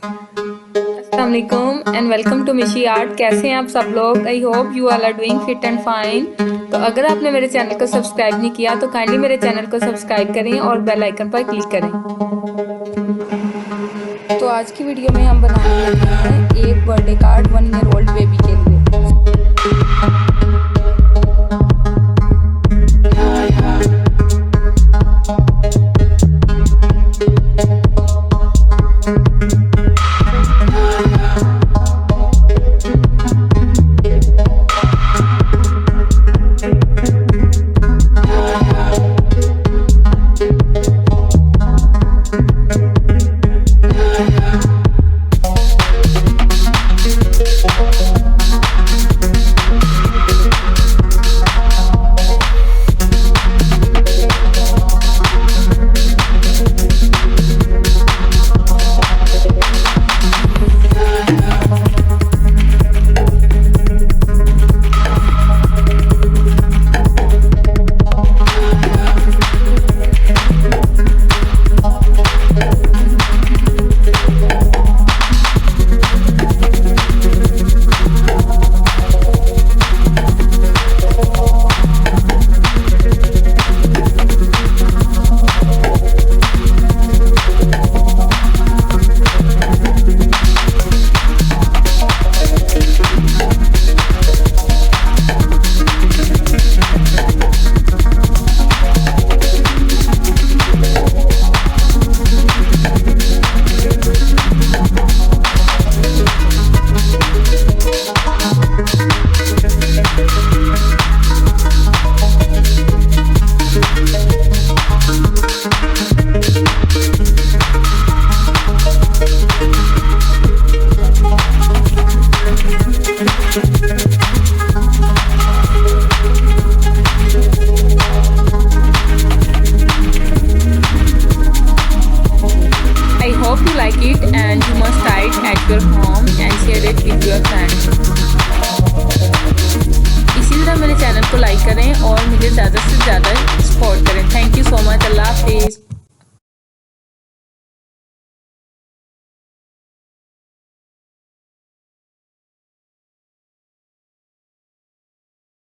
अस्सलाम वालेकुम and welcome to Mishi art. कैसे हैं आप सब लोग? I hope you all are doing fit and fine. तो अगर आपने मेरे चैनल को सब्सक्राइब नहीं किया तो काइंडली मेरे चैनल को सब्सक्राइब करें और बेल आइकन पर क्लिक करें। तो आज की वीडियो में हम बनाने लगे हैं एक birthday card 1 year old baby के लिए। I hope you like it and you must try it at your home and share it with your friends। इसी तरह मेरे चैनल को लाइक करें और मुझे ज़्यादा से ज़्यादा सपोर्ट करें। Thank you so much. अल्लाह हाफिज़।